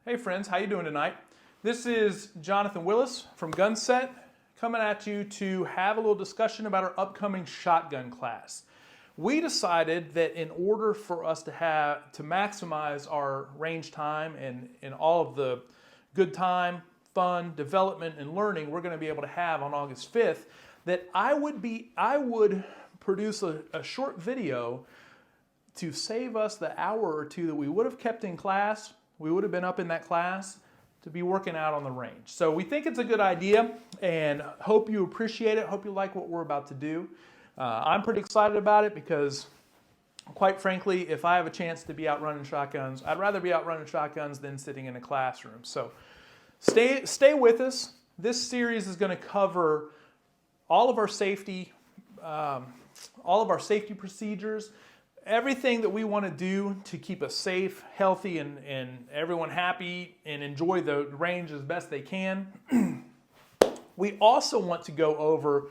Hey friends, how you doing tonight? This is Jonathan Willis from Gunset coming at you to have a little discussion about our upcoming shotgun class. We decided that in order for us to maximize our range time and all of the good time, fun, development, and learning we're going to be able to have on August 5th, that I would produce a short video to save us the hour or two that we would have kept in class. We would have been up in that class to be working out on the range. So we think it's a good idea and hope you appreciate it. Hope you like what we're about to do. I'm pretty excited about it because, quite frankly, if I have a chance to be out running shotguns, I'd rather be out running shotguns than sitting in a classroom. So stay with us. This series is going to cover all of our safety procedures, everything that we want to do to keep us safe, healthy, and everyone happy and enjoy the range as best they can. We also want to go over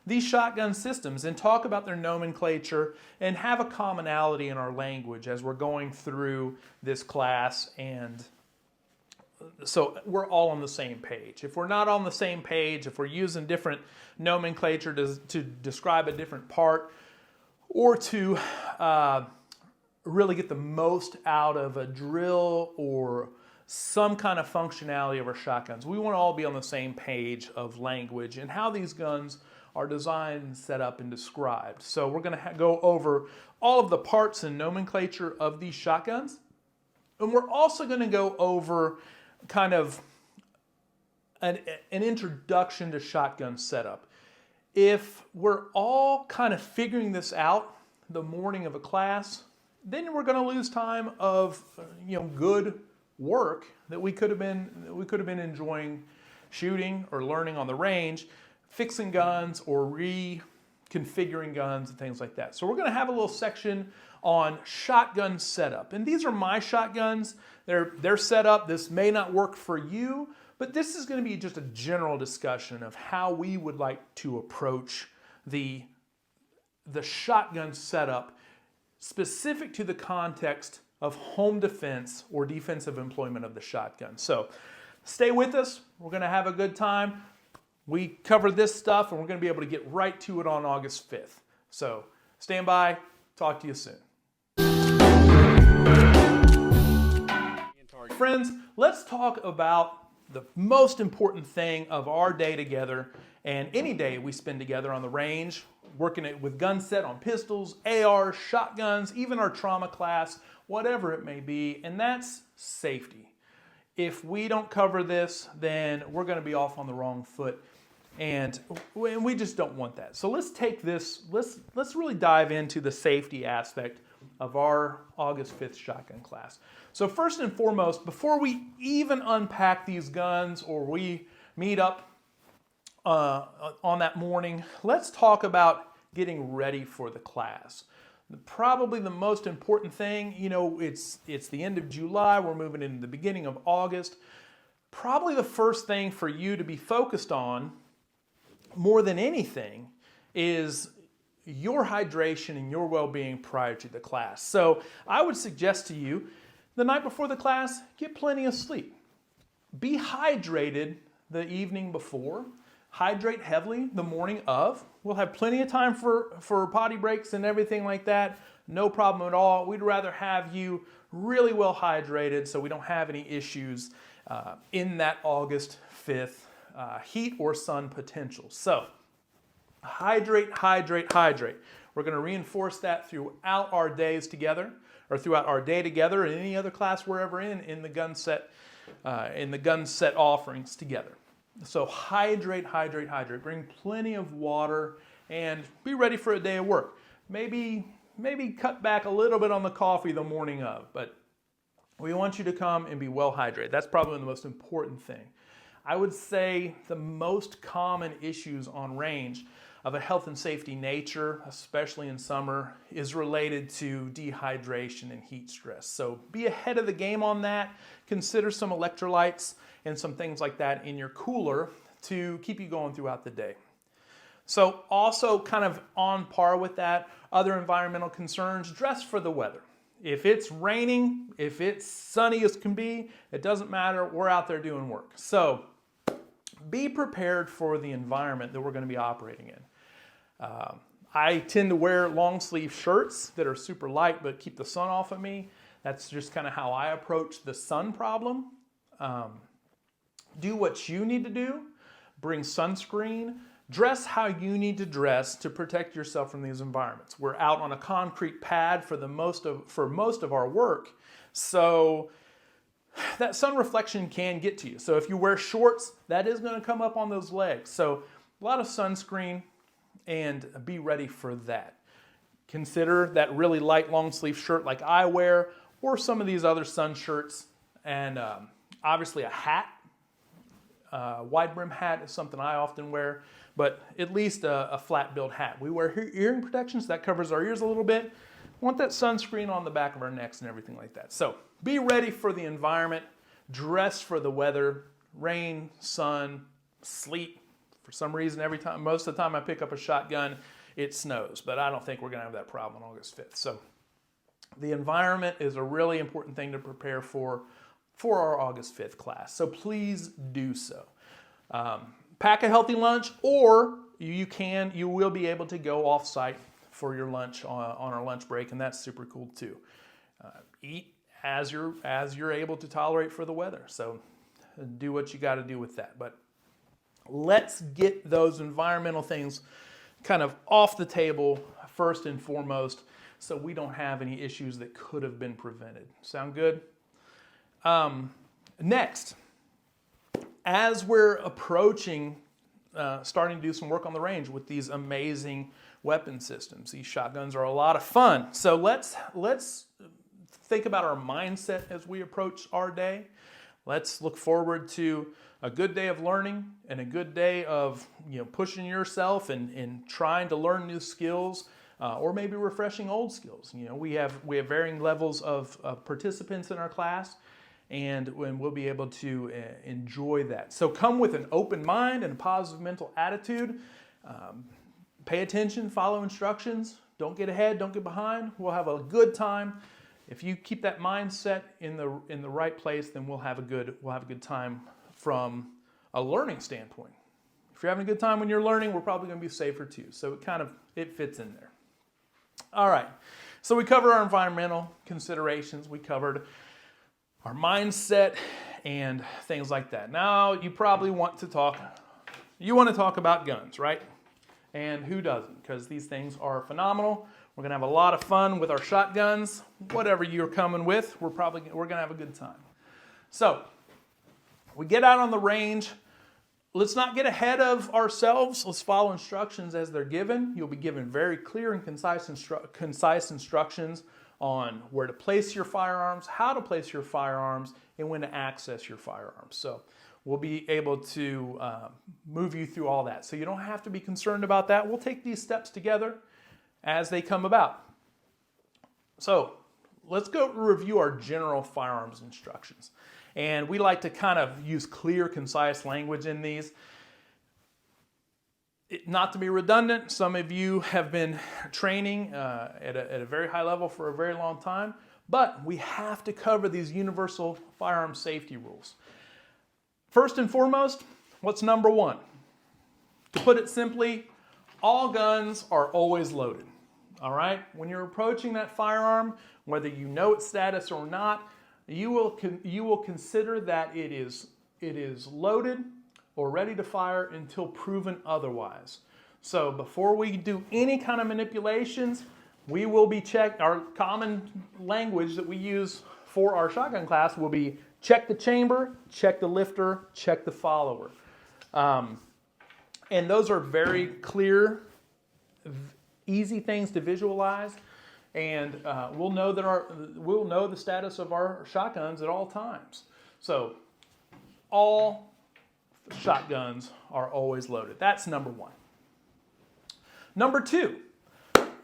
these shotgun systems and talk about their nomenclature and have a commonality in our language as we're going through this class, and so we're all on the same page. If we're not on the same page, if we're using different nomenclature to describe a different part, or to really get the most out of a drill or some kind of functionality of our shotguns, we want to all be on the same page of language and how these guns are designed, set up, and described. So we're going to go over all of the parts and nomenclature of these shotguns, and we're also going to go over kind of an introduction to shotgun setup. If we're all kind of figuring this out the morning of a class, then we're going to lose time of good work that we could have been enjoying shooting or learning on the range, fixing guns or reconfiguring guns and things like that. So we're going to have a little section on shotgun setup, and these are my shotguns. They're set up. This may not work for you, but this is going to be just a general discussion of how we would like to approach the shotgun setup specific to the context of home defense or defensive employment of the shotgun. So stay with us. We're going to have a good time. We cover this stuff and we're going to be able to get right to it on August 5th. So stand by. Talk to you soon. Friends, let's talk about the most important thing of our day together and any day we spend together on the range, working it with Gunset on pistols, ARs, shotguns, even our trauma class, whatever it may be, and that's safety. If we don't cover this, then we're going to be off on the wrong foot, and we just don't want that. So let's take this, let's really dive into the safety aspect of our August 5th shotgun class. So first and foremost, before we even unpack these guns or we meet up on that morning, let's talk about getting ready for the class. Probably the most important thing, it's the end of July, we're moving into the beginning of August. Probably the first thing for you to be focused on more than anything is your hydration and your well-being prior to the class. So I would suggest to you, the night before the class, get plenty of sleep. Be hydrated the evening before. Hydrate heavily the morning of. We'll have plenty of time for potty breaks and everything like that. No problem at all. We'd rather have you really well hydrated so we don't have any issues in that August 5th heat or sun potential. So hydrate, hydrate, hydrate. We're going to reinforce that throughout our days together, or throughout our day together, and any other class we're ever in the Gunset offerings together. So hydrate, hydrate, hydrate. Bring plenty of water and be ready for a day of work. Maybe cut back a little bit on the coffee the morning of, but we want you to come and be well hydrated. That's probably the most important thing. I would say the most common issues on range of a health and safety nature, especially in summer, is related to dehydration and heat stress. So be ahead of the game on that. Consider some electrolytes and some things like that in your cooler to keep you going throughout the day. So also kind of on par with that, other environmental concerns, dress for the weather. If it's raining, if it's sunny as can be, it doesn't matter. We're out there doing work. So be prepared for the environment that we're going to be operating in. I tend to wear long sleeve shirts that are super light but keep the sun off of me. That's just kind of how I approach the sun problem. Do what you need to do. Bring sunscreen. Dress how you need to dress to protect yourself from these environments. We're out on a concrete pad for most of our work, so that sun reflection can get to you. So if you wear shorts, that is going to come up on those legs. So a lot of sunscreen, and be ready for that. Consider that really light long sleeve shirt like I wear, or some of these other sun shirts, and obviously a hat. Wide brim hat is something I often wear, but at least a flat billed hat. We wear hearing protection, so that covers our ears a little bit. Want that sunscreen on the back of our necks and everything like that. So be ready for the environment, dress for the weather, rain, sun, sleet. For some reason, most of the time I pick up a shotgun, it snows, but I don't think we're gonna have that problem on August 5th. So the environment is a really important thing to prepare for our August 5th class. So please do so. Pack a healthy lunch, or you will be able to go off-site for your lunch on our lunch break, and that's super cool too. Eat as you're able to tolerate for the weather. So do what you got to do with that. But let's get those environmental things kind of off the table first and foremost, so we don't have any issues that could have been prevented. Sound good? Next, as we're approaching starting to do some work on the range with these amazing weapon systems, these shotguns are a lot of fun. So let's think about our mindset as we approach our day. Let's look forward to a good day of learning and a good day of pushing yourself and trying to learn new skills, or maybe refreshing old skills. We have varying levels of participants in our class, and we'll be able to enjoy that. So come with an open mind and a positive mental attitude. Pay attention, follow instructions. Don't get ahead, don't get behind. We'll have a good time. If you keep that mindset in the right place, then we'll have a good time from a learning standpoint. If you're having a good time when you're learning, we're probably going to be safer too. So it fits in there. All right. So we covered our environmental considerations. We covered our mindset and things like that. Now you probably want to talk about guns, right? And who doesn't? Because these things are phenomenal. We're gonna have a lot of fun with our shotguns. Whatever you're coming with, we're gonna have a good time. So we get out on the range. Let's not get ahead of ourselves. Let's follow instructions as they're given. You'll be given very clear and concise instructions on where to place your firearms, how to place your firearms, and when to access your firearms. So we'll be able to move you through all that. So you don't have to be concerned about that. We'll take these steps together as they come about. So let's go review our general firearms instructions. And we like to kind of use clear, concise language in these. Not to be redundant, some of you have been training at a very high level for a very long time, but we have to cover these universal firearm safety rules. First and foremost, what's number one? To put it simply, all guns are always loaded. All right? When you're approaching that firearm, whether you know its status or not, you will consider that it is loaded or ready to fire until proven otherwise. So before we do any kind of manipulations, we will be our common language that we use for our shotgun class will be check the chamber, check the lifter, check the follower. And those are very clear, easy things to visualize. And we'll know the status of our shotguns at all times. So all shotguns are always loaded. That's number one. Number two,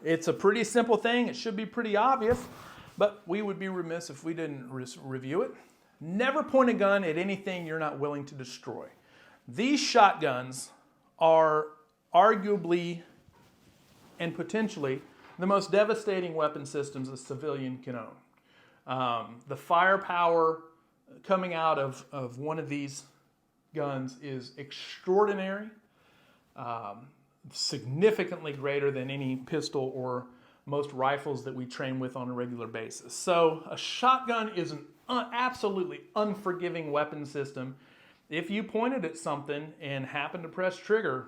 it's a pretty simple thing. It should be pretty obvious, but we would be remiss if we didn't review it. Never point a gun at anything you're not willing to destroy. These shotguns are arguably and potentially the most devastating weapon systems a civilian can own. The firepower coming out of one of these guns is extraordinary, significantly greater than any pistol or most rifles that we train with on a regular basis. So a shotgun is an absolutely unforgiving weapon system. If you pointed at something and happened to press trigger,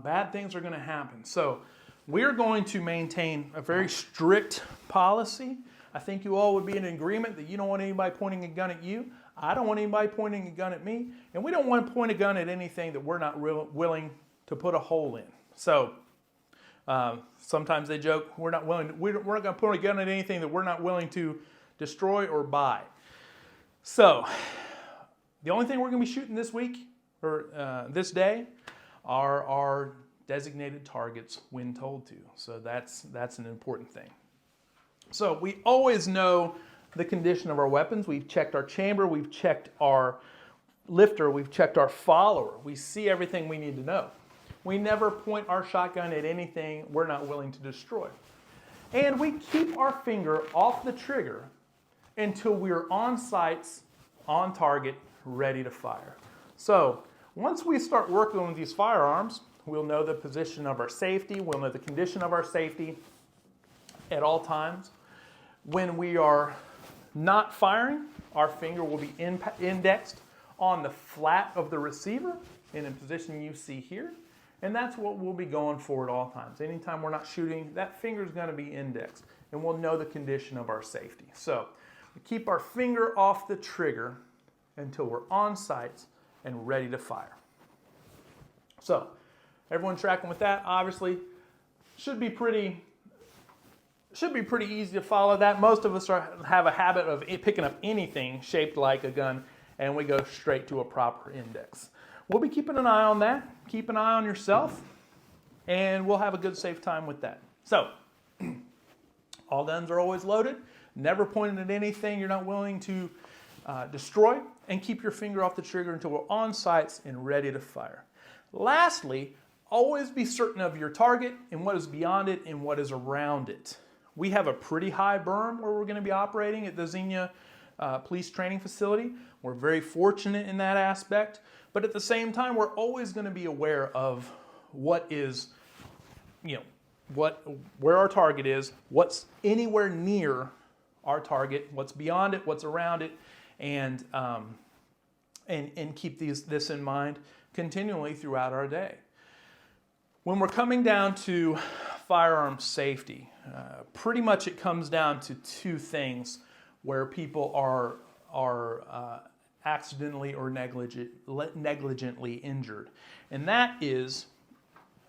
bad things are going to happen. So we're going to maintain a very strict policy. I think you all would be in agreement that you don't want anybody pointing a gun at you. I don't want anybody pointing a gun at me. And we don't want to point a gun at anything that we're not willing to put a hole in. So sometimes they joke, we're not going to point a gun at anything that we're not willing to destroy or buy. So the only thing we're going to be shooting this week or this day are our designated targets when told to. So that's an important thing. So we always know the condition of our weapons. We've checked our chamber, we've checked our lifter, we've checked our follower. We see everything we need to know. We never point our shotgun at anything we're not willing to destroy. And we keep our finger off the trigger until we're on sights, on target, ready to fire. So once we start working with these firearms, we'll know the position of our safety, we'll know the condition of our safety at all times. When we are not firing, our finger will be indexed on the flat of the receiver in a position you see here. And that's what we'll be going for at all times. Anytime we're not shooting, that finger is going to be indexed, and we'll know the condition of our safety. So we keep our finger off the trigger until we're on sights and ready to fire. So everyone tracking with that? Obviously, should be pretty easy to follow that. Most of us have a habit of picking up anything shaped like a gun, and we go straight to a proper index. We'll be keeping an eye on that. Keep an eye on yourself, and we'll have a good, safe time with that. So, all guns are always loaded. Never pointed at anything you're not willing to destroy, and keep your finger off the trigger until we're on sights and ready to fire. Lastly, always be certain of your target and what is beyond it and what is around it. We have a pretty high berm where we're going to be operating at the Xenia Police Training Facility. We're very fortunate in that aspect. But at the same time, we're always going to be aware of what is, where our target is, what's anywhere near our target, what's beyond it, what's around it, and keep this in mind continually throughout our day. When we're coming down to firearm safety, pretty much it comes down to two things where people are accidentally or negligently injured. And that is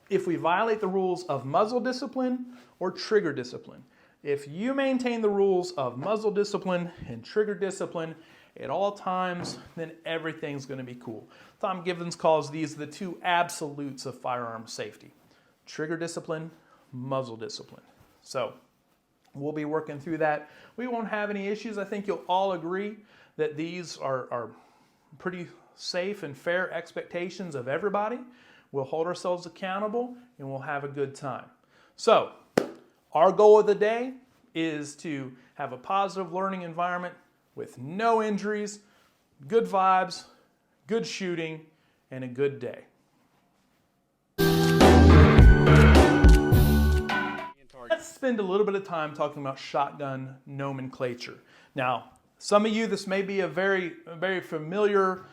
if we violate the rules of muzzle discipline or trigger discipline. If you maintain the rules of muzzle discipline and trigger discipline at all times, then everything's going to be cool. Tom Givens calls these the two absolutes of firearm safety: trigger discipline, muzzle discipline. So we'll be working through that. We won't have any issues. I think you'll all agree that these are pretty safe and fair expectations of everybody. We'll hold ourselves accountable and we'll have a good time. So our goal of the day is to have a positive learning environment with no injuries, good vibes, good shooting, and a good day. Let's spend a little bit of time talking about shotgun nomenclature. Now, some of you, this may be a very familiar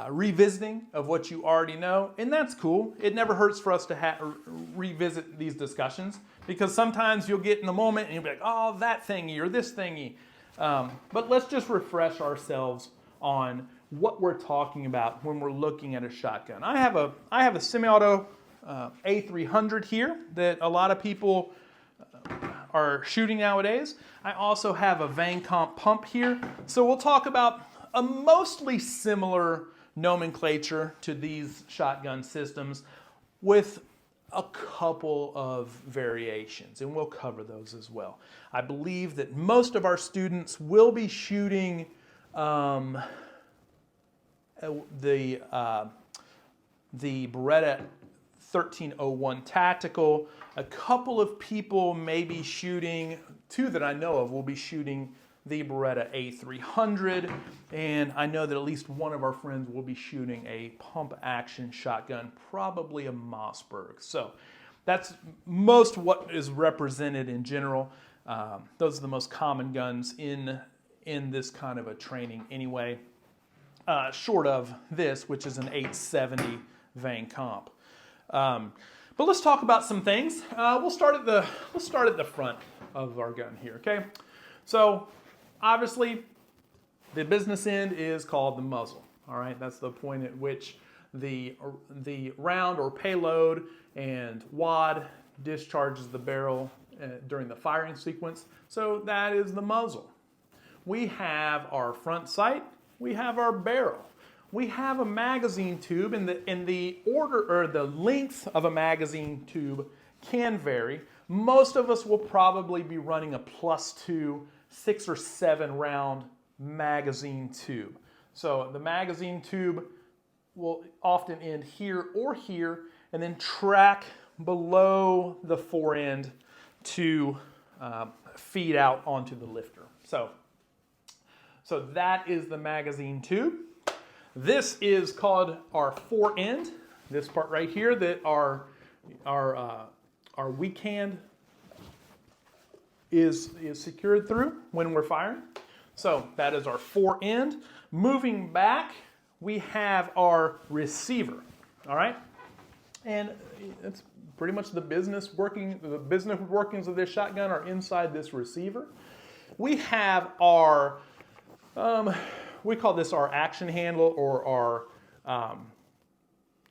revisiting of what you already know, and that's cool. It never hurts for us to revisit these discussions, because sometimes you'll get in the moment and you'll be like, oh, that thingy or this thingy. But let's just refresh ourselves on what we're talking about when we're looking at a shotgun. I have a semi-auto A300 here that a lot of people are shooting nowadays. I also have a Vang Comp pump here. So we'll talk about a mostly similar nomenclature to these shotgun systems with a couple of variations, and we'll cover those as well. I believe that most of our students will be shooting the Beretta 1301 Tactical. A couple of people may be shooting, two that I know of will be shooting the Beretta A300, and I know that at least one of our friends will be shooting a pump action shotgun, probably a Mossberg. So that's most what is represented in general. Those are the most common guns in this kind of a training anyway, short of this, which is an 870 Vang Comp. But let's talk about some things. We'll start at the front of our gun here, okay? So obviously the business end is called the muzzle, all right? That's the point at which the round or payload and wad discharges the barrel during the firing sequence. So that is the muzzle. We have our front sight, we have our barrel. We have a magazine tube, and the order or the length of a magazine tube can vary. Most of us will probably be running a +2 6 or 7 round magazine tube. So the magazine tube will often end here or here and then track below the forend to feed out onto the lifter. So that is the magazine tube. This is called our forend. This part right here that our weak hand is secured through when we're firing. So that is our forend. Moving back, we have our receiver. All right, and it's pretty much the business workings of this shotgun are inside this receiver. We have our we call this our action handle or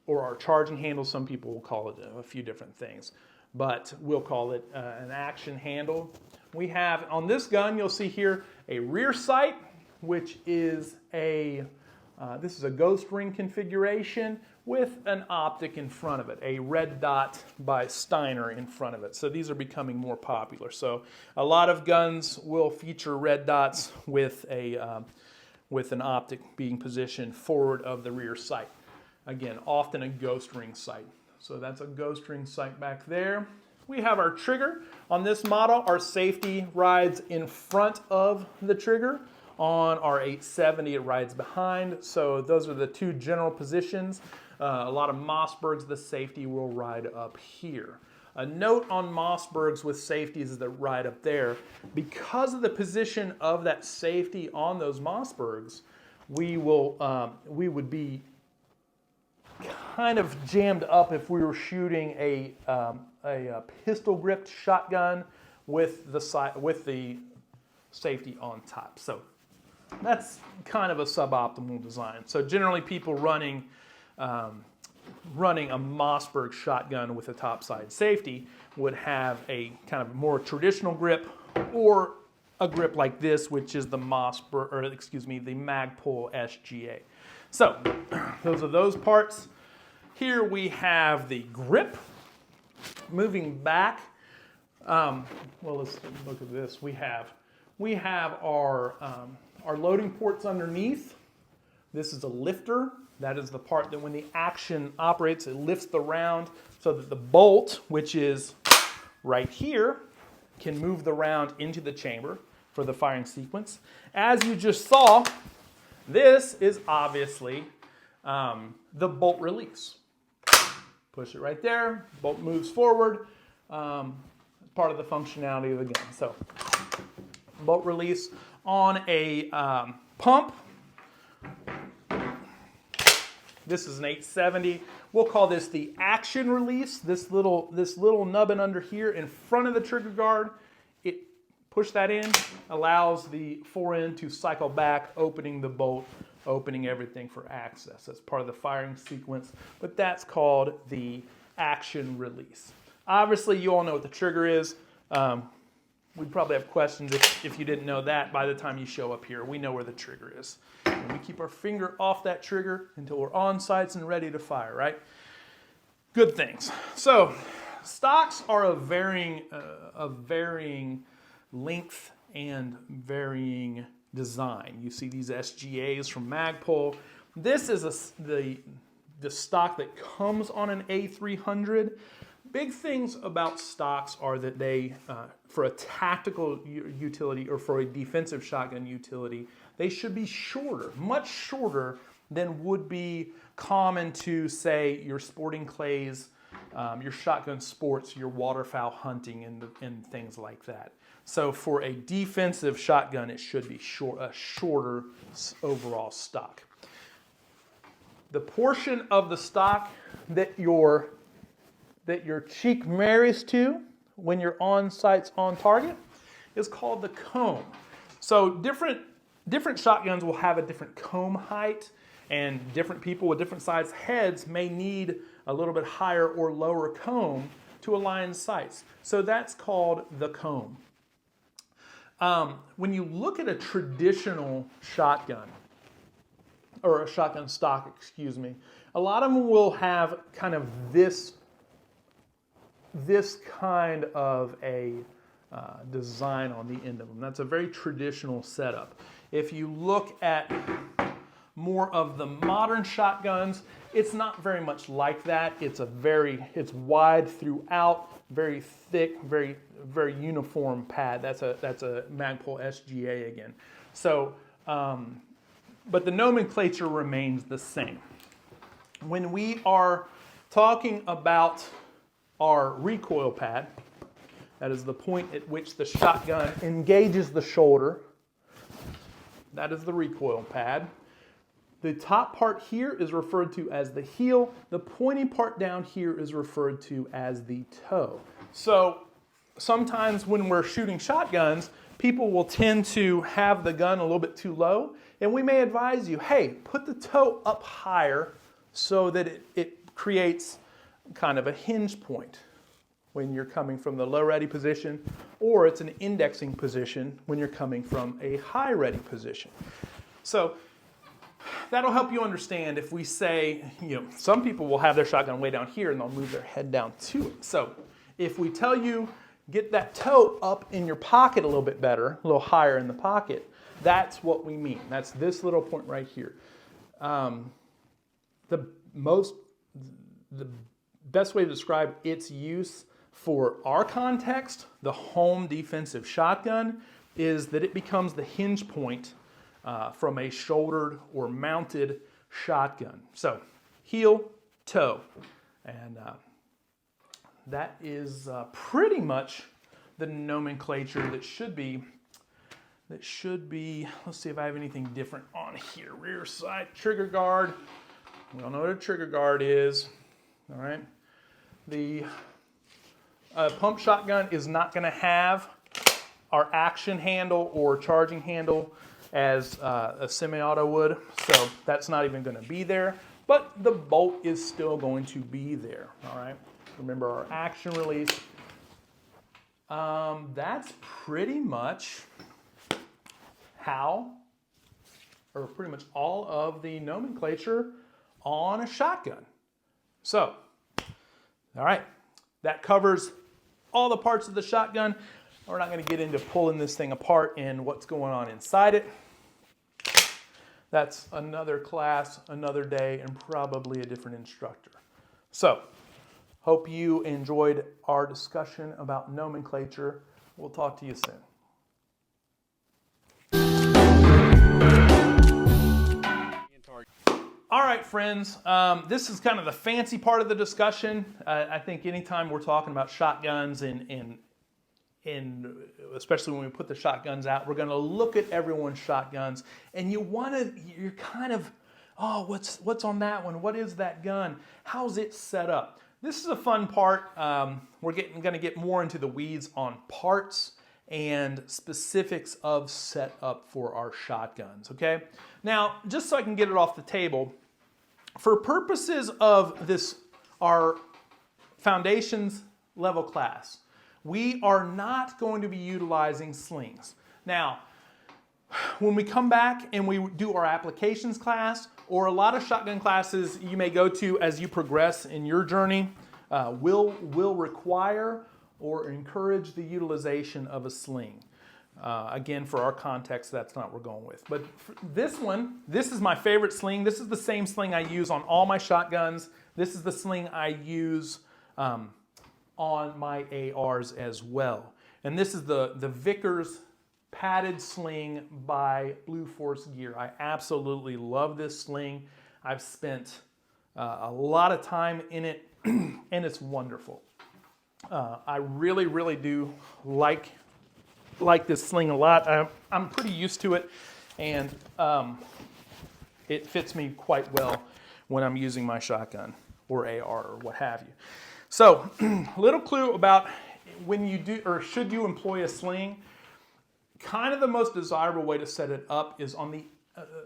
our charging handle. Some people will call it a few different things, but we'll call it an action handle. We have on this gun, you'll see here a rear sight, which is this is a ghost ring configuration with an optic in front of it, a red dot by Steiner in front of it. So these are becoming more popular. So a lot of guns will feature red dots with an optic being positioned forward of the rear sight. Again, often a ghost ring sight. So that's a ghost ring sight back there. We have our trigger. On this model, our safety rides in front of the trigger. On our 870, it rides behind. So those are the two general positions. A lot of Mossbergs, the safety will ride up here. A note on Mossbergs with safeties that ride up there, because of the position of that safety on those Mossbergs, we would be kind of jammed up if we were shooting a pistol gripped shotgun with the safety on top. So that's kind of a suboptimal design. So generally people running a Mossberg shotgun with a topside safety would have a kind of more traditional grip, or a grip like this, which is the Magpul SGA. So those are those parts. Here we have the grip. Moving back, well, let's look at this. We have our loading ports underneath. This is a lifter. That is the part that when the action operates, it lifts the round so that the bolt, which is right here, can move the round into the chamber for the firing sequence. As you just saw, this is obviously the bolt release. Push it right there, bolt moves forward, part of the functionality of the gun. So, bolt release on a pump. This is an 870. We'll call this the action release. This little nubbin under here in front of the trigger guard, push that in, allows the forend to cycle back, opening the bolt, opening everything for access. That's part of the firing sequence, but that's called the action release. Obviously, you all know what the trigger is. We'd probably have questions if you didn't know that by the time you show up here. We know where the trigger is. And we keep our finger off that trigger until we're on sights and ready to fire, right? Good things. So, stocks are of varying length and varying design. You see these SGAs from Magpul. This is the stock that comes on an A300. big things about stocks are that they, for a tactical utility or for a defensive shotgun utility, they should be shorter, much shorter than would be common to, say, your sporting clays, your shotgun sports, your waterfowl hunting, and things like that. So for a defensive shotgun, it should be a shorter overall stock. The portion of the stock that your cheek marries to when you're on sights on target is called the comb. So different shotguns will have a different comb height, and different people with different sized heads may need a little bit higher or lower comb to align sights. So that's called the comb. When you look at a traditional shotgun, or a shotgun stock, excuse me, a lot of them will have kind of this kind of a design on the end of them. That's a very traditional setup. If you look at more of the modern shotguns, it's not very much like that. It's wide throughout, very thick, very uniform pad. That's a Magpul SGA again. So, but the nomenclature remains the same. When we are talking about our recoil pad, that is the point at which the shotgun engages the shoulder. That is the recoil pad. The top part here is referred to as the heel. The pointy part down here is referred to as the toe. So sometimes when we're shooting shotguns, people will tend to have the gun a little bit too low, and we may advise you, hey, put the toe up higher so that it creates kind of a hinge point when you're coming from the low ready position, or it's an indexing position when you're coming from a high ready position. So that'll help you understand if we say, some people will have their shotgun way down here and they'll move their head down to it. So if we tell you, get that toe up in your pocket a little bit better, a little higher in the pocket, that's what we mean. That's this little point right here. The best way to describe its use for our context, the home defensive shotgun, is that it becomes the hinge point from a shouldered or mounted shotgun. So heel, toe, and that is pretty much the nomenclature that should be, let's see if I have anything different on here. Rear side trigger guard. We all know what a trigger guard is, all right? The pump shotgun is not gonna have our action handle or charging handle as a semi-auto would, so that's not even gonna be there, but the bolt is still going to be there, all right? Remember our action release. That's pretty much pretty much all of the nomenclature on a shotgun. So, all right, that covers all the parts of the shotgun. We're not going to get into pulling this thing apart and what's going on inside it. That's another class, another day, and probably a different instructor. So, hope you enjoyed our discussion about nomenclature. We'll talk to you soon. All right, friends, this is kind of the fancy part of the discussion. I think anytime we're talking about shotguns and especially when we put the shotguns out, we're going to look at everyone's shotguns, and you're kind of, oh, what's on that one? What is that gun? How's it set up? This is a fun part. We're going to get more into the weeds on parts and specifics of setup for our shotguns, okay? Now, just so I can get it off the table, for purposes of our foundations level class, we are not going to be utilizing slings. Now, when we come back and we do our applications class, or a lot of shotgun classes you may go to as you progress in your journey, will require or encourage the utilization of a sling. Again, for our context, that's not what we're going with. But for this one, this is my favorite sling. This is the same sling I use on all my shotguns. This is the sling I use on my ARs as well. And this is the Vickers padded sling by Blue Force Gear. I absolutely love this sling. I've spent a lot of time in it, and it's wonderful. I really, really do like this sling a lot. I'm pretty used to it, and it fits me quite well when I'm using my shotgun or AR or what have you. So, little clue about when you do or should you employ a sling. Kind of the most desirable way to set it up is on the,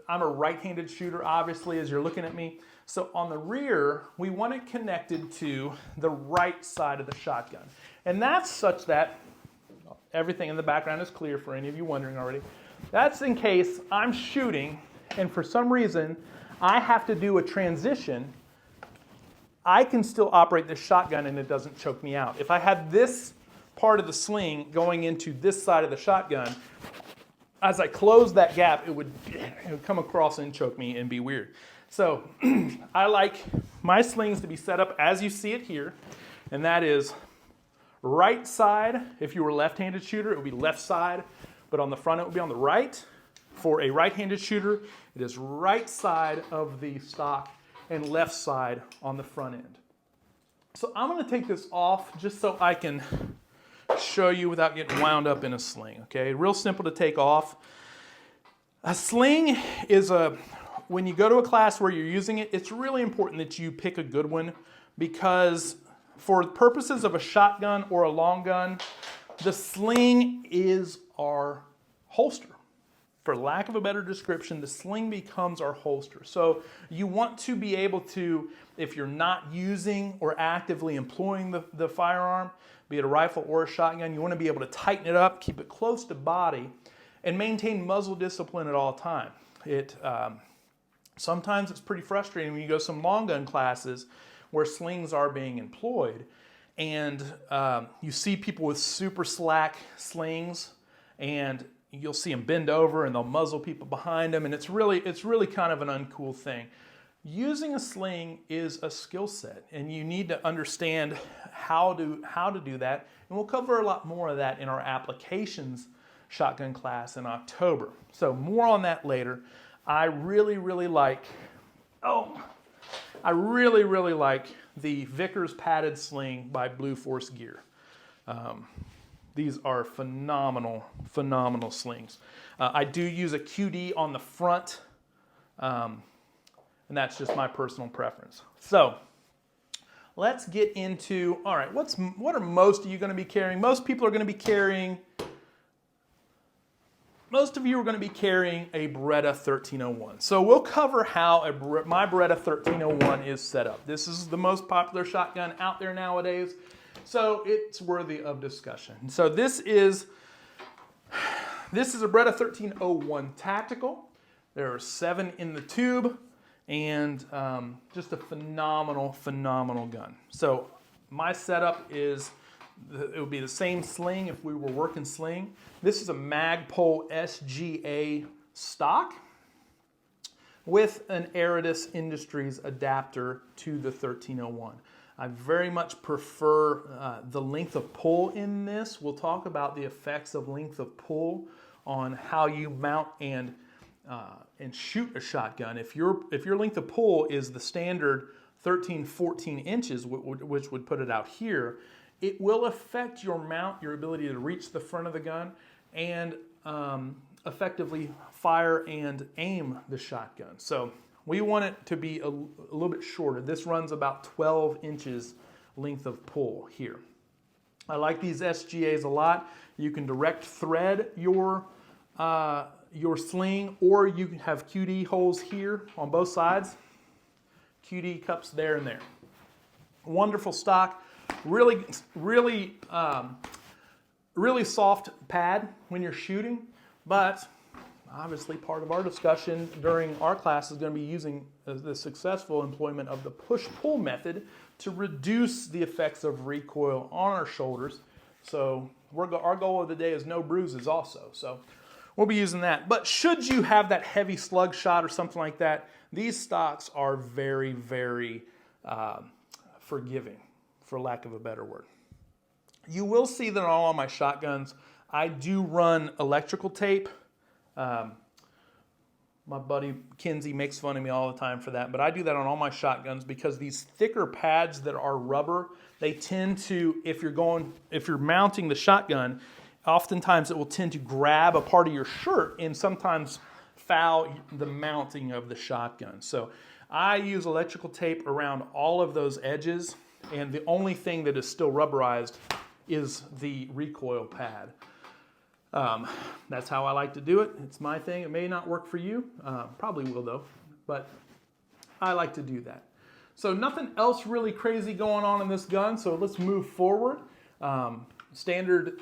I'm a right-handed shooter, obviously, as you're looking at me. So on the rear, we want it connected to the right side of the shotgun. And that's such that, everything in the background is clear for any of you wondering already. That's in case I'm shooting and for some reason I have to do a transition, I can still operate this shotgun and it doesn't choke me out. If I had this part of the sling going into this side of the shotgun, as I close that gap, it would come across and choke me and be weird. So I like my slings to be set up as you see it here, and that is right side. If you were a left-handed shooter, it would be left side, but on the front it would be on the right. For a right-handed shooter, it is right side of the stock and left side on the front end. So I'm going to take this off just so I can show you without getting wound up in a sling. Okay, real simple to take off. A sling is when you go to a class where you're using it, it's really important that you pick a good one, because for purposes of a shotgun or a long gun, the sling is our holster. For lack of a better description, the sling becomes our holster. So you want to be able to, if you're not using or actively employing the firearm, be it a rifle or a shotgun, you want to be able to tighten it up, keep it close to body, and maintain muzzle discipline at all time. Sometimes it's pretty frustrating when you go to some long gun classes where slings are being employed, and you see people with super slack slings, and you'll see them bend over and they'll muzzle people behind them, and it's really kind of an uncool thing. Using a sling is a skill set, and you need to understand how to do that, and we'll cover a lot more of that in our applications shotgun class in October. So more on that later. I really like the Vickers padded sling by Blue Force Gear. These are phenomenal slings. I do use a QD on the front, and that's just my personal preference. So let's get into, all right, what are most of you going to be carrying? Most of you are going to be carrying a Beretta 1301. So we'll cover how my Beretta 1301 is set up. This is the most popular shotgun out there nowadays, so it's worthy of discussion. So this is a Beretta 1301 Tactical. There are 7 in the tube, and just a phenomenal gun. So my setup is, it would be the same sling if we were working sling. This is a Magpul SGA stock with an Aridus Industries adapter to the 1301. I very much prefer the length of pull in this. We'll talk about the effects of length of pull on how you mount and shoot a shotgun. If your length of pull is the standard 13-14 inches, which would put it out here, it will affect your mount, your ability to reach the front of the gun, and effectively fire and aim the shotgun. So we want it to be a little bit shorter. This runs about 12 inches length of pull here. I like these SGAs a lot. You can direct thread your sling, or you can have QD holes here on both sides. QD cups there and there. Wonderful stock. Really soft pad when you're shooting, but obviously part of our discussion during our class is going to be using the successful employment of the push-pull method to reduce the effects of recoil on our shoulders. So our goal of the day is no bruises also. So we'll be using that. But should you have that heavy slug shot or something like that, these stocks are very forgiving, for lack of a better word. You will see that on all my shotguns, I do run electrical tape. My buddy Kinsey makes fun of me all the time for that, but I do that on all my shotguns because these thicker pads that are rubber, they tend to, if you're mounting the shotgun, oftentimes it will tend to grab a part of your shirt and sometimes foul the mounting of the shotgun. So I use electrical tape around all of those edges, and the only thing that is still rubberized is the recoil pad. That's how I like to do it. It's my thing. It may not work for you. Probably will though, but I like to do that. So nothing else really crazy going on in this gun. So let's move forward. Standard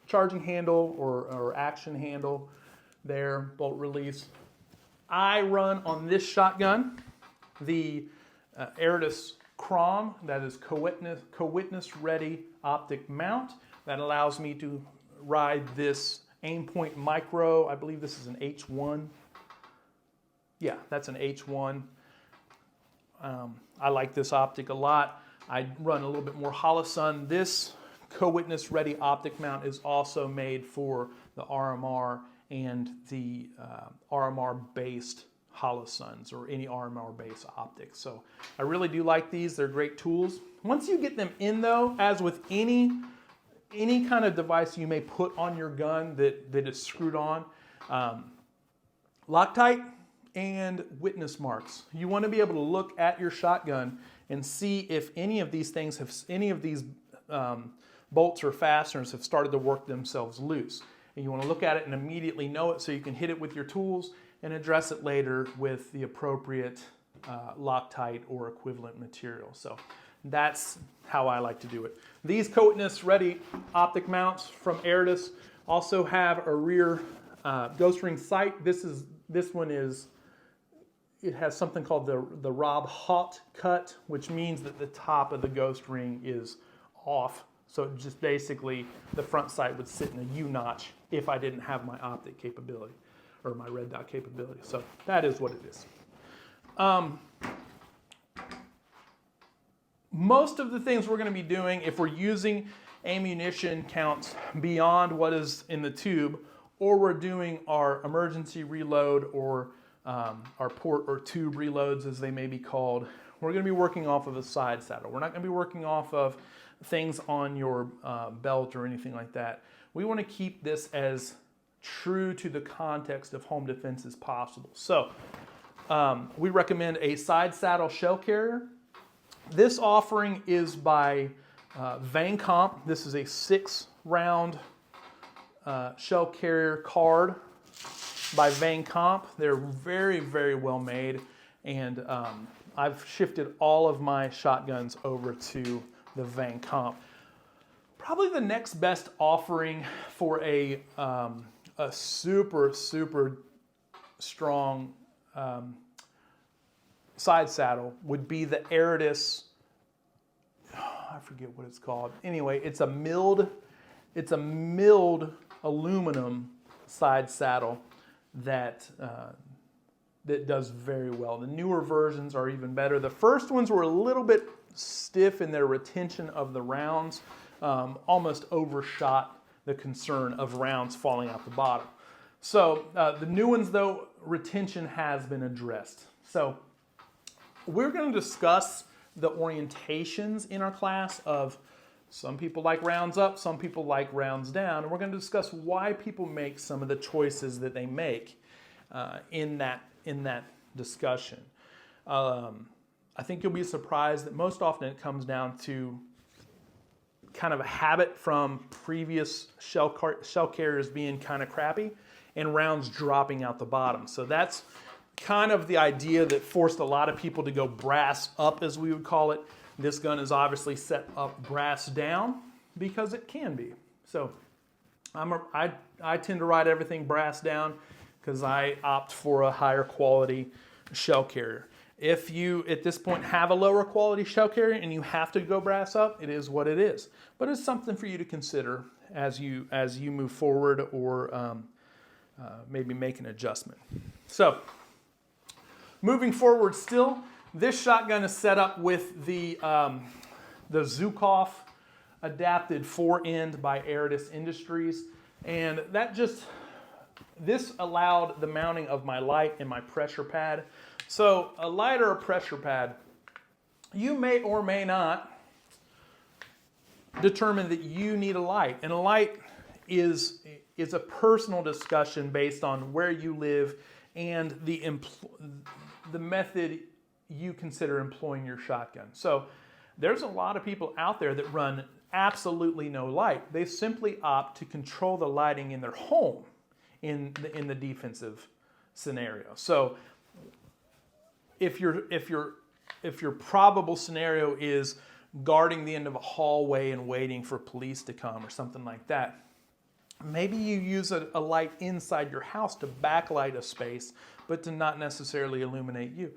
charging handle or action handle there, bolt release. I run on this shotgun the Eritis Crom, that is co-witness ready optic mount. That allows me to ride this Aimpoint Micro. I believe this is an H1. Yeah, that's an H1. I like this optic a lot. I run a little bit more Holosun. This co-witness ready optic mount is also made for the RMR and the RMR based Holosuns or any RMR based optics. So I really do like these. They're great tools. Once you get them in though, as with any kind of device you may put on your gun that is screwed on, Loctite and witness marks. You want to be able to look at your shotgun and see if any of these things bolts or fasteners have started to work themselves loose. And you want to look at it and immediately know it so you can hit it with your tools and address it later with the appropriate Loctite or equivalent material. So that's how I like to do it. These co-witness ready optic mounts from Eritis also have a rear ghost ring sight. This one it has something called the Rob Haut cut, which means that the top of the ghost ring is off. So just basically the front sight would sit in a U-notch if I didn't have my optic capability or my red dot capability. So that is what it is. Most of the things we're going to be doing, if we're using ammunition counts beyond what is in the tube, or we're doing our emergency reload or our port or tube reloads as they may be called, we're going to be working off of a side saddle. We're not going to be working off of things on your belt or anything like that. We want to keep this as true to the context of home defense as possible. So we recommend a side saddle shell carrier. This offering is by Vang Comp. This is a 6-round shell carrier card by Vang Comp. They're very, very well made, and I've shifted all of my shotguns over to the Vang Comp. Probably the next best offering for a super, super strong side saddle would be the Eritis, I forget what it's called. Anyway, it's a milled aluminum side saddle that does very well. The newer versions are even better. The first ones were a little bit stiff in their retention of the rounds, almost overshot the concern of rounds falling out the bottom. So the new ones though, retention has been addressed. So we're going to discuss the orientations in our class of some people like rounds up, some people like rounds down, and we're going to discuss why people make some of the choices that they make in that discussion. I think you'll be surprised that most often it comes down to kind of a habit from previous shell carriers being kind of crappy and rounds dropping out the bottom. So that's kind of the idea that forced a lot of people to go brass up, as we would call it. This gun is obviously set up brass down because it can be. So I tend to ride everything brass down because I opt for a higher quality shell carrier. If you, at this point, have a lower quality shell carrier and you have to go brass up, it is what it is. But it's something for you to consider as you move forward or maybe make an adjustment. So, moving forward still, This shotgun is set up with the Zukov adapted fore-end by Aridus Industries, and this allowed the mounting of my light and my pressure pad. So a light or a pressure pad, you may or may not determine that you need a light, and a light is a personal discussion based on where you live and the method you consider employing your shotgun. So there's a lot of people out there that run absolutely no light. They simply opt to control the lighting in their home in the defensive scenario. So if your probable scenario is guarding the end of a hallway and waiting for police to come or something like that, maybe you use a light inside your house to backlight a space, but to not necessarily illuminate you.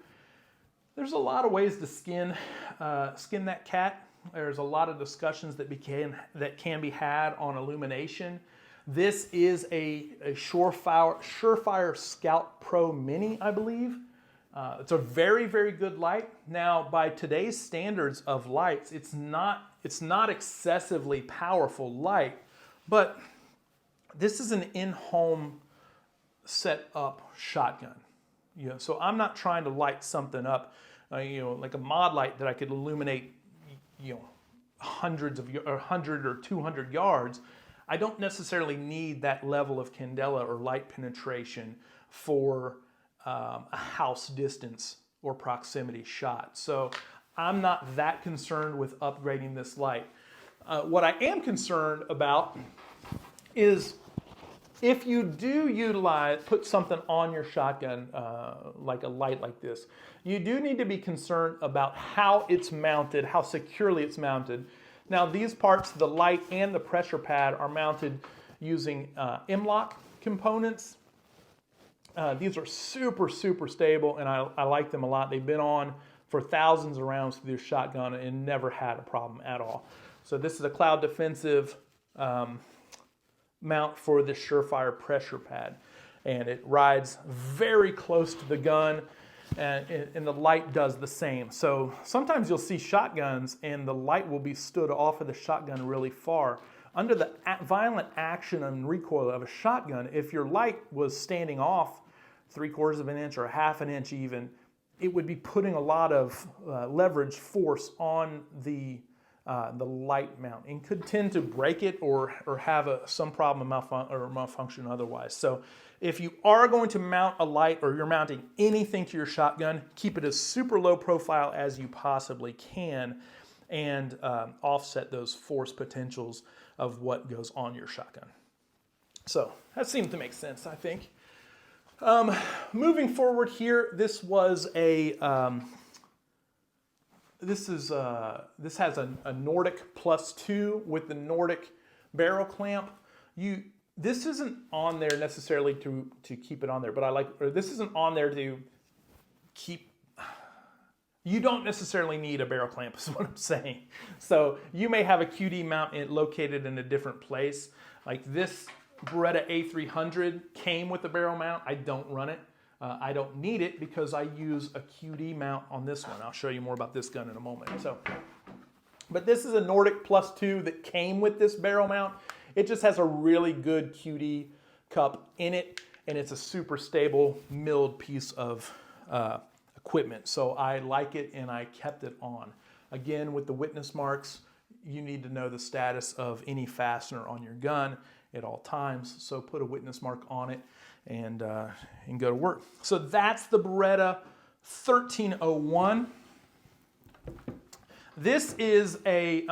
There's a lot of ways to skin that cat. There's a lot of discussions that can be had on illumination. This is a Surefire Scout Pro Mini, I believe. It's a very, very good light. Now, by today's standards of lights, it's not excessively powerful light, but this is an in-home set up shotgun. So I'm not trying to light something up, like a mod light that I could illuminate, 100 or 200 yards. I don't necessarily need that level of candela or light penetration for a house distance or proximity shot. So I'm not that concerned with upgrading this light. What I am concerned about is if you do put something on your shotgun, like a light like this, you do need to be concerned about how it's mounted, how securely it's mounted. Now these parts, the light and the pressure pad, are mounted using M-LOK components. These are super, super stable, and I like them a lot. They've been on for thousands of rounds through this shotgun and never had a problem at all. So this is a cloud defensive mount for the Surefire pressure pad, and it rides very close to the gun, and the light does the same. So sometimes you'll see shotguns and the light will be stood off of the shotgun really far. Under the violent action and recoil of a shotgun, if your light was standing off 3/4 of an inch or a 1/2 inch even, it would be putting a lot of leverage force on the light mount and could tend to break it or have some problem malfunction otherwise. So if you are going to mount a light or you're mounting anything to your shotgun, keep it as super low profile as you possibly can and offset those force potentials of what goes on your shotgun. So that seems to make sense, I think. Moving forward here, this was this has a Nordic Plus 2 with the Nordic barrel clamp. This isn't on there necessarily to keep it on there, but this isn't on there to keep. You don't necessarily need a barrel clamp, is what I'm saying. So you may have a QD mount located in a different place. Like this Beretta A300 came with a barrel mount. I don't run it. I don't need it because I use a QD mount on this one. I'll show you more about this gun in a moment. But this is a Nordic Plus 2 that came with this barrel mount. It just has a really good QD cup in it, and it's a super stable milled piece of equipment. So I like it and I kept it on. Again, with the witness marks, you need to know the status of any fastener on your gun at all times. So put a witness mark on it and go to work. So that's the Beretta 1301. This is a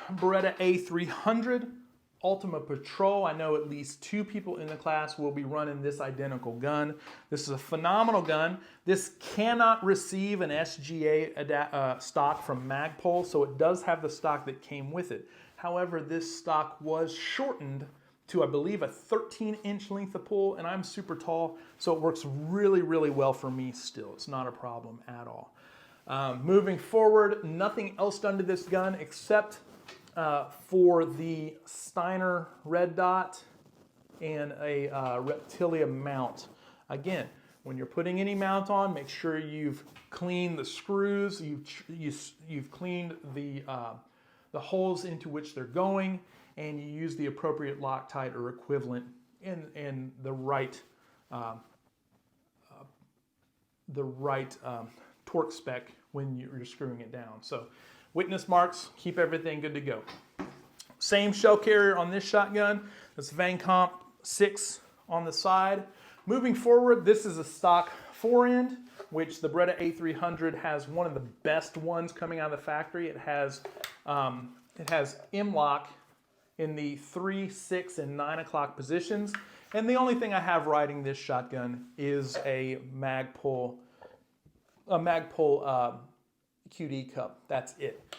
Beretta A300 Ultima Patrol. I know at least 2 people in the class will be running this identical gun. This is a phenomenal gun. This cannot receive an SGA stock from Magpul, so it does have the stock that came with it. However, this stock was shortened to, I believe, a 13-inch length of pull, and I'm super tall, so it works really, really well for me still. It's not a problem at all. Moving forward, nothing else done to this gun except for the Steiner red dot and a Reptilia mount. Again, When you're putting any mount on, make sure you've cleaned the screws, you've cleaned the holes into which they're going, and you use the appropriate Loctite or equivalent in the right torque spec when you're screwing it down. So witness marks, keep everything good to go. Same shell carrier on this shotgun. That's Vang Comp 6 on the side. Moving forward, this is a stock fore-end, which the Beretta A300 has one of the best ones coming out of the factory. It has M-lock in the 3, 6, and 9 o'clock positions. And the only thing I have riding this shotgun is a Magpul QD cup. That's it.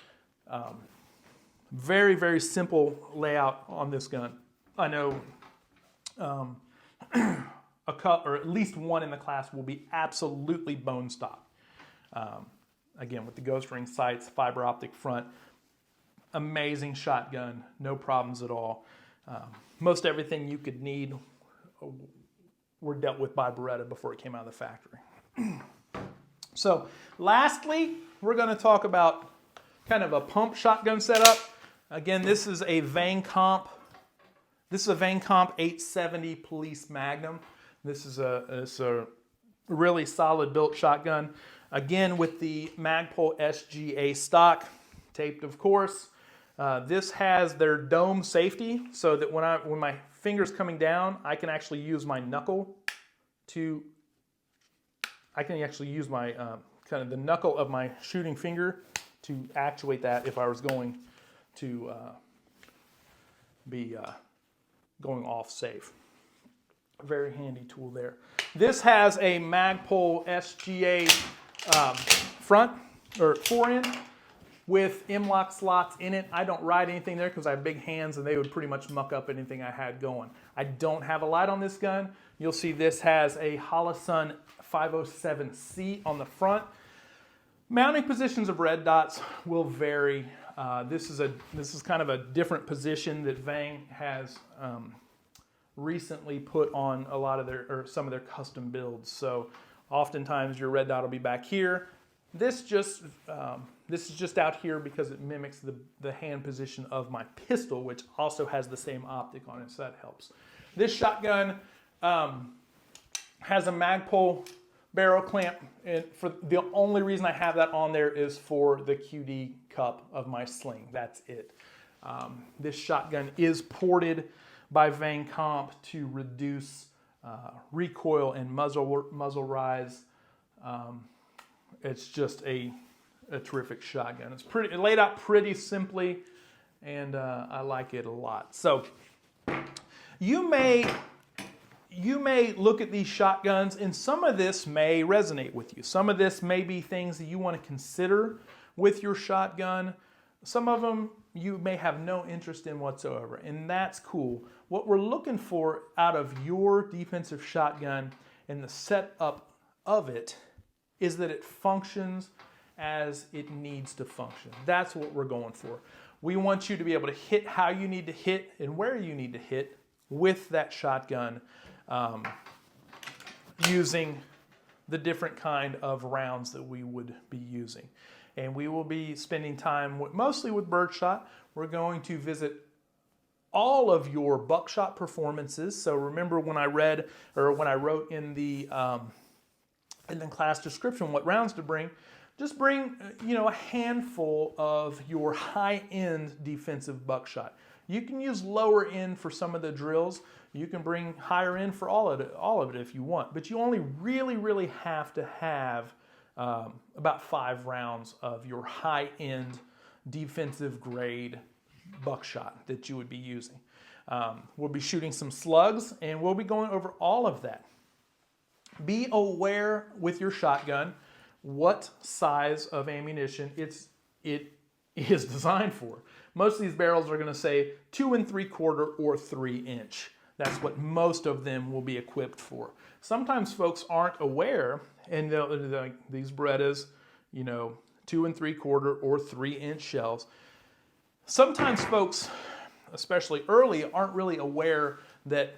Very, very simple layout on this gun. I know a cup, or at least one in the class, will be absolutely bone stock. Again, with the ghost ring sights, fiber optic front, amazing shotgun, no problems at all. Most everything you could need were dealt with by Beretta before it came out of the factory. So, lastly, we're going to talk about kind of a pump shotgun setup. Again, this is a Vang Comp. This is a Vang Comp 870 Police Magnum. This is a really solid built shotgun. Again, with the Magpul SGA stock, taped of course. This has their dome safety, so that when my finger's coming down, I can actually use my knuckle to. I can actually use my kind of the knuckle of my shooting finger to actuate that if I was going to be going off safe. Very handy tool there. This has a Magpul SGA front or fore-end with M-lock slots in it. I don't ride anything there because I have big hands and they would pretty much muck up anything I had going. I don't have a light on this gun. You'll see this has a Holosun 507C on the front. Mounting positions of red dots will vary. This is kind of a different position that Vang has recently put on a lot of some of their custom builds. So oftentimes your red dot will be back here. This is just out here because it mimics the hand position of my pistol, which also has the same optic on it, so that helps. This shotgun has a Magpul barrel clamp, and for the only reason I have that on there is for the QD cup of my sling. That's it. This shotgun is ported by Vang Comp to reduce recoil and muzzle rise. It's just a terrific shotgun. It's laid out pretty simply, and I like it a lot. So you may look at these shotguns, and some of this may resonate with you. Some of this may be things that you want to consider with your shotgun. Some of them you may have no interest in whatsoever, and that's cool. What we're looking for out of your defensive shotgun and the setup of it is that it functions as it needs to function. That's what we're going for. We want you to be able to hit how you need to hit and where you need to hit with that shotgun, using the different kind of rounds that we would be using. And we will be spending time mostly with birdshot. We're going to visit all of your buckshot performances. So remember when I wrote in the class description what rounds to bring, just bring a handful of your high-end defensive buckshot. You can use lower end for some of the drills. You can bring higher end for all of it if you want. But you only really have to have about 5 rounds of your high-end defensive grade buckshot that you would be using. We'll be shooting some slugs, and we'll be going over all of that. Be aware with your shotgun what size of ammunition it is designed for. Most of these barrels are going to say 2 3/4 or 3 inch. That's what most of them will be equipped for. Sometimes folks aren't aware, and these Berettas, 2 3/4 or 3 inch shells. Sometimes folks, especially early, aren't really aware that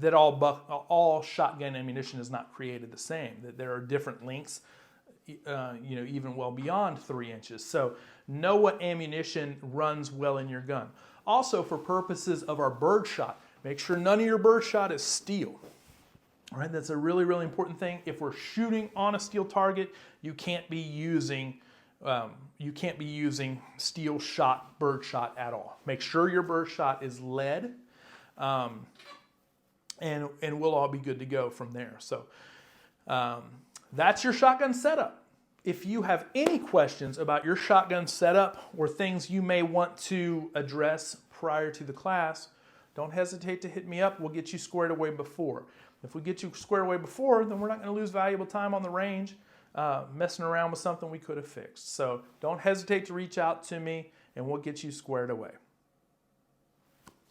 that all shotgun ammunition is not created the same, that there are different lengths, even well beyond 3 inches. So know what ammunition runs well in your gun. Also, for purposes of our birdshot, make sure none of your birdshot is steel. All right, that's a really, really important thing. If we're shooting on a steel target, you can't be using steel shot birdshot at all. Make sure your birdshot is lead, and we'll all be good to go from there. So that's your shotgun setup. If you have any questions about your shotgun setup or things you may want to address prior to the class, don't hesitate to hit me up. We'll get you squared away before. If we get you squared away before, then we're not going to lose valuable time on the range messing around with something we could have fixed. So don't hesitate to reach out to me, and we'll get you squared away.